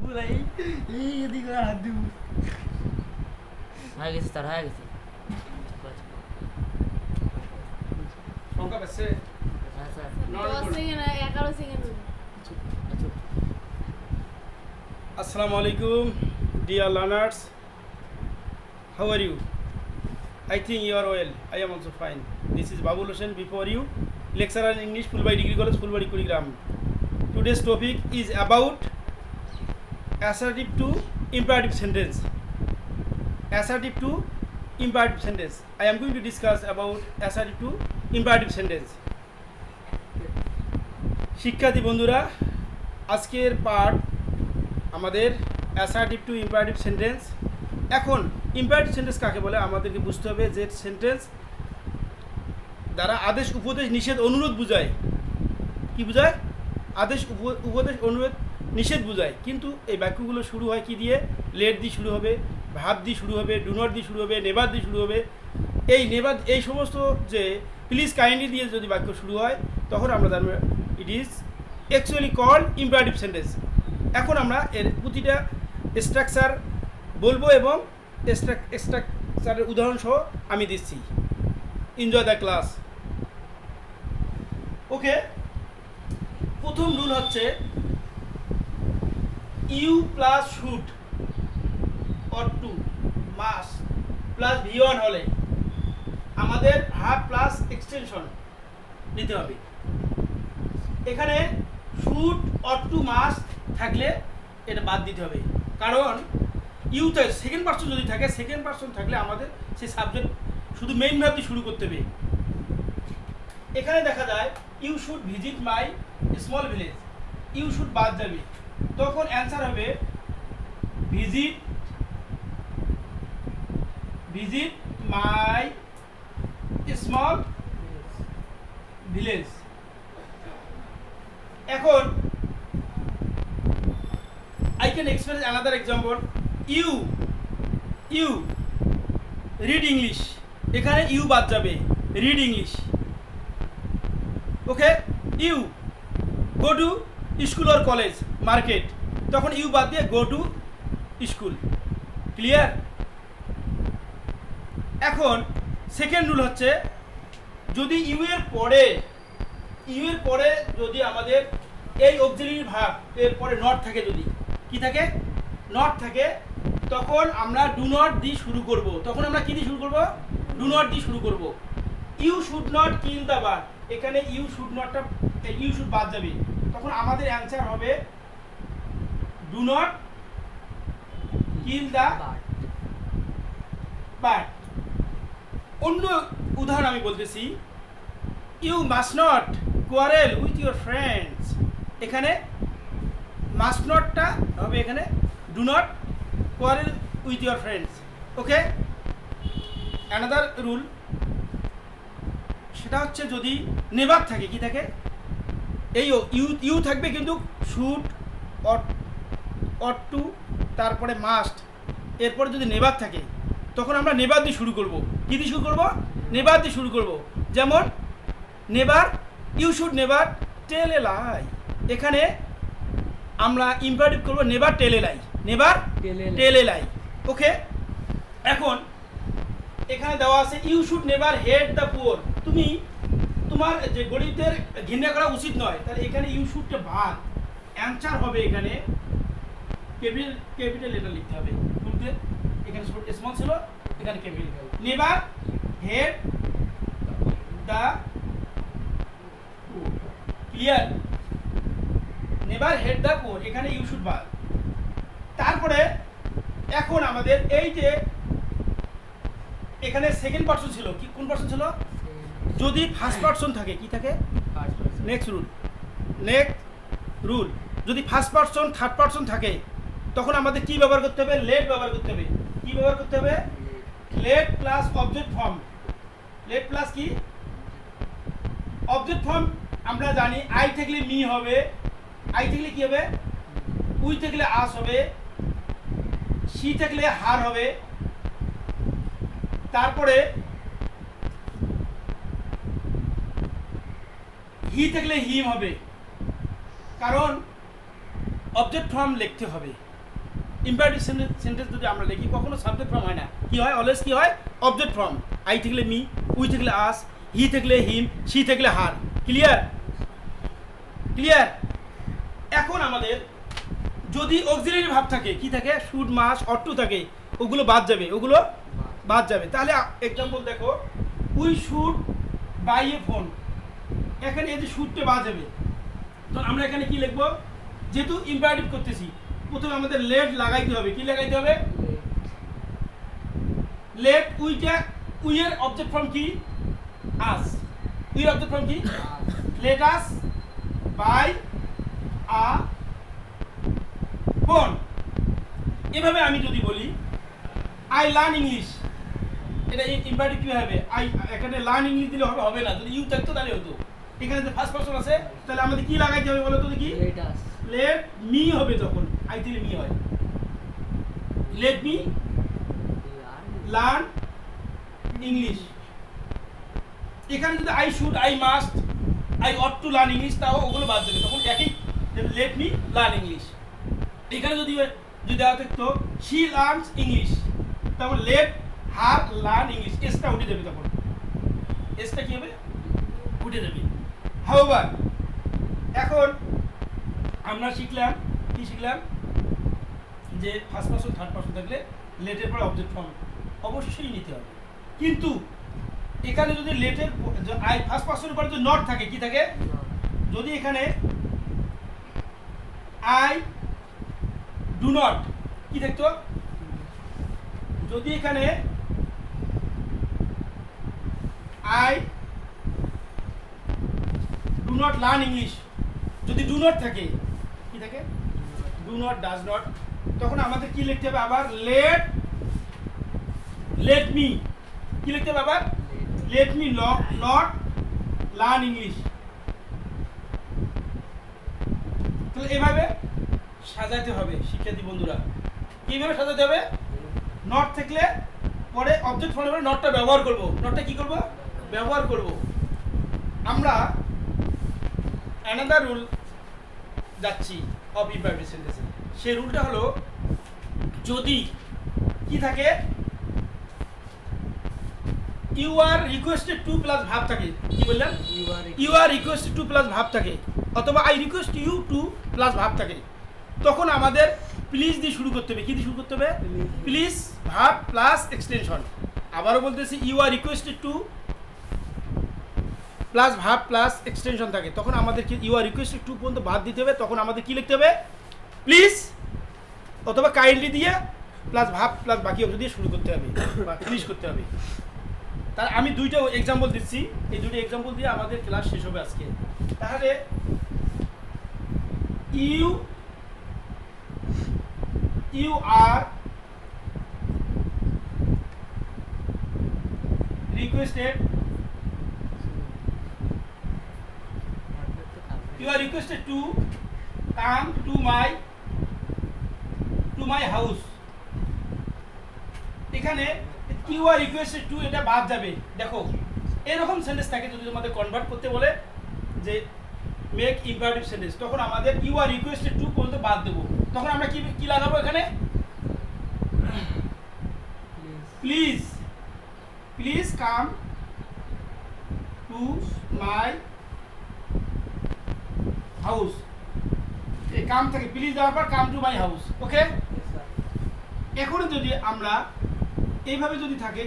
বুলাই এই এদিকে হাত দিব হয়ে গেছে তার হয়ে গেছে সংখ্যা বেশি আচ্ছা 10 second 11 second Assalamu alaikum, dear learners. How are you? I think you are well. I am also fine. This is Babul Hossain before you, lecturer in English, Fulbari Degree College, Fulbari Kurigram. Today's topic is about assertive to imperative sentence. Assertive to imperative sentence. I am going to discuss about assertive to imperative sentence. শিক্ষার্থী বন্ধুরা, আজকের পাঠ আমাদের assertive two imperative sentence. এখন imperative sentence কাকে বলে আমাদেরকে বুঝতে হবে যে সেন্টেন্স দ্বারা আদেশ উপদেশ নিষেধ অনুরোধ বোঝায়। কি বোঝায়? আদেশ উপদেশ অনুরোধ নিষেধ বোঝায়। কিন্তু এই বাক্যগুলো শুরু হয় কি দিয়ে? লেট দিয়ে শুরু হবে, ভাব দিয়ে শুরু হবে, ডু নট দিয়ে শুরু হবে, নেভার দিয়ে শুরু হবে। এই নেভার এই সমস্ত যে প্লিজ কাইন্ডলি দিয়ে যদি বাক্য শুরু হয় তখন আমরা জানবো it is actually called imperative sentence. এখন আমরা এর প্রতিটা স্ট্রাকচার বলবো এবং স্ট্রাকচারের উদাহরণ সহ আমি দিচ্ছি। Enjoy the class. ওকে, প্রথম রুল হচ্ছে you plus should or to must plus ভি1 হলে আমাদের ভার্ব প্লাস এক্সটেনশন নিতে হবে। এখানে শুড অর টু মাস থাকলে এটা বাদ দিতে হবে, কারণ ইউতে সেকেন্ড পার্সন যদি থাকে, সেকেন্ড পার্সন থাকলে আমাদের সেই সাবজেক্ট শুধু মেইন ভাব দিয়ে শুরু করতে হবে। এখানে দেখা যায় you should visit my small village, you should বাদ যাবে, তখন অ্যান্সার হবে ভিজিট মাই স্মল ভিলেজ। এখন I can express another example. You read English. এখানে ইউ বাদ যাবে, read English. ওকে, you go to school or college, market, তখন ইউ বাদ দিয়ে go to school. ক্লিয়ার? এখন সেকেন্ড রুল হচ্ছে যদি ইউ এর পরে যদি আমাদের এই অক্সিলারি ভার্ব এর পরে নট থাকে, যদি কি থাকে? নট থাকে, তখন আমরা ডু নট দিয়ে শুরু করব। তখন আমরা কি দিয়ে শুরু করব? ডু নট দিয়ে শুরু করব। You should not kill the bird, এখানে ইউ শুড বাদ যাবে, তখন আমাদের অ্যান্সার হবে do not kill the bird. অন্য উদাহরণ আমি বলতেছি, you must not quarrel with your friends, এখানে মাস্ট নটটা হবে এখানে do not quarrel with your friends. Okay, another rule সেটা হচ্ছে যদি নেভার থাকে, কি থাকে? এই ইউ থাকবে কিন্তু শুড অর টু তারপরে মাস্ট, এরপরে যদি নেভার থাকে তখন আমরা নেভার দিয়ে শুরু করব। কি দিয়ে শুরু করব? নেভার দিয়ে শুরু করব। যেমন never, you should never tell a lie, এখানে আমরা ইম্পারেটিভ করব never tell a lie, never tell a লাই। ওকে, এখন এখানে দেওয়া আছে you should never hate the poor, তোমার যে গরিবদের ঘৃণা করা উচিত নয়, তাহলে এখানে ইউ শুডটা বাদ, অ্যান্সার হবে এখানে ক্যাপিটাল লেটার লিখতে হবে। বলতে এখানে স্মল ছিল, এখানে capital. Never hate the, clear? Never hate the poor, এখানে ইউ শুড বাদ। তারপরে এখন আমাদের এই যে এখানে সেকেন্ড পার্সন ছিল, কি কোন পার্সন ছিল? যদি ফার্স্ট পার্সন থাকে, কি থাকে? নেক্সট রুল যদি ফার্স্ট পার্সন থার্ড পার্সন থাকে তখন আমাদের কি ব্যবহার করতে হবে? লেট ব্যবহার করতে হবে। কি ব্যবহার করতে হবে? Let plus object form. Let plus কি? Object form. আমরা জানি আই থাকলে মি হবে, আই থাকলে কি হবে? উই থাকলে আস হবে, সি থাকলে হার হবে, তারপরে হি থাকলে হিম হবে, কারণ অবজেক্ট ফর্ম লিখতে হবে। ইম্পারেটিভ সেন্টেন্স যদি আমরা লিখি কখনো সাবজেক্ট ফর্ম হয় না, কি হয় অলওয়েজ কি হয় অবজেক্ট ফর্ম। আই থাকলে মি, উই থাকলে আস, হি থাকলে হিম, শি থাকলে হার। ক্লিয়ার? ক্লিয়ার? এখন আমাদের যদি অক্সিলারি ভাব থাকে, কি থাকে শুড, মাস্ট, অট টু থাকে, ওগুলো বাদ যাবে, ওগুলো বাদ যাবে। তাহলে এক্সাম্পল দেখো, we should buy A phone, এখানে এই যে শুডটা বাদ যাবে। তো আমরা এখানে কি লিখবো, যেহেতু ইম্পারেটিভ করতেছি প্রথমে আমাদের লেট লাগাইতে হবে। কি লাগাইতে হবে? লেট। উইটা, উইয়ের অবজেক্ট ফর্ম কি? আস। উইয়ের অবজেক্ট ফর্ম কি? Let us buy a phone. এভাবে আমি যদি বলি আই লার্ন ইংলিশ, এটা ইম্পারেটিভ কি হবে? আই, এখানে লার্ন ইংলিশ দিলে হবে? হবে না। যদি ইউ থাকতো তাহলে হতো। এখানে যে ফার্স্ট পারসন আছে তাহলে আমাদের কি লাগাইতে হবে বলো তো দেখি? লেট মি হবে, তখন আই দিলে মি হয়। Let me learn English. এখানে যদি I should, I must, I ought to learn English, তাও ওগুলো বাদ যাবে, তখন একই লেট মি লার্ন ইংলিশ। এখানে যদি দেওয়া থাকতো শি লার্নস ইংলিশ, তখন লেট হার লার্ন ইংলিশ, এসটা উঠে যাবে, তখন এসটা কি হবে? উঠে যাবে। হাউএভার এখন আমরা শিখলাম, কি শিখলাম? যে ফার্স্ট পারসন থার্ড পারসন থাকলে লেটের পর অবজেক্ট ফর্ম অবশ্যই নিতে হবে। কিন্তু এখানে যদি লেটের আই ফার্স্ট পারসনের পরে যদি নট থাকে, কি থাকে? যদি এখানে আই ডু নট, কি থাকতো? যদি এখানে I do not learn English, যদি ডু নট থাকে, কি থাকে? ডু নট, ডাজ নট, তখন আমাদের কি লিখতে হবে আবার? লেট মি, কি লিখতে হবে আবার? Let me not learn English. তাহলে এভাবে সাজাতে হবে শিক্ষার্থী বন্ধুরা। কিভাবে সাজাতে হবে? নট থাকলে পরে অবজেক্ট ফর্মে নটটা ব্যবহার করব। নটটা কি করব? ব্যবহার করব। আমরা অ্যানাদার রুল যাচ্ছি অফ ইম্পারেটিভ সেন্টেন্সে। সেই রুলটা হলো, যদি কি থাকে? You are requested to plus verb থাকে। কি বললাম? You are requested to plus verb থাকে, অথবা I request you to plus verb থাকে, তখন আমাদের প্লিজ দিয়ে শুরু করতে হবে। কি দিয়ে শুরু করতে হবে? প্লিজ ভাব প্লাস এক্সটেনশন। আবারও বলতেছি, you are requested to plus verb plus extension থাকে, তখন আমাদের কি ইউ আর রিকোয়েস্টেড টু পর্যন্ত বাদ দিতে হবে। তখন আমাদের কি লিখতে হবে? প্লিজ অথবা কাইন্ডলি দিয়ে প্লাস ভাব প্লাস বাকি অংশ দিয়ে শুরু করতে হবে বা ফিনিশ করতে হবে। তার আমি দুইটা এক্সাম্পল দিচ্ছি, এই দুটো এক্সাম্পল দিয়ে আমাদের ক্লাস শেষ হবে আজকে। তাহলে you are requested, you are requested to come to my house। এখানে you are requested to এটা বাদ যাবে। দেখো এরকম সেন্টেন্স থাকে যদি তোমাদের কনভার্ট করতে বলে যে মেক ইম্পারেটিভ সেন্টেন্স, তখন আমাদের you are requested to পর্যন্ত বাদ দেব। তখন আমরা কি লাগাবো এখানে? Please come to my house. এই কাম থেকে প্লিজ দেওয়ার পর কাম টু মাই হাউস। ওকে, এখন যদি আমরা এইভাবে যদি থাকে,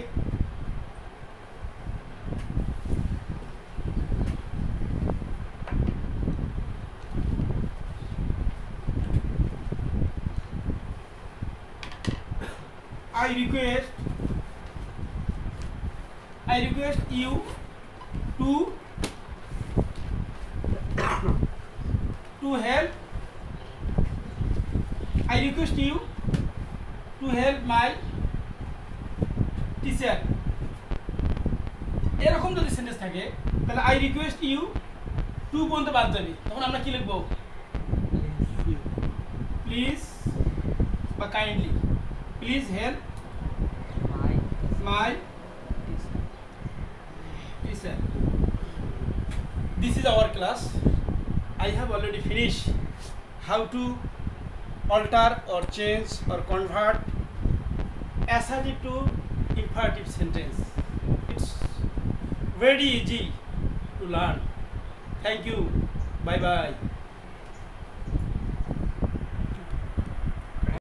I request you to help, I request you to help my teacher। এরকম যদি সেন্টেন্স থাকে তাহলে I request you to পর্যন্ত বাদ যাবে, তখন আমরা কি লিখবো? প্লিজ বা kindly, please help my teacher। This is our class. I have already finished how to alter or change or convert assertive to imperative sentence. It's very easy to learn. Thank you. Bye bye.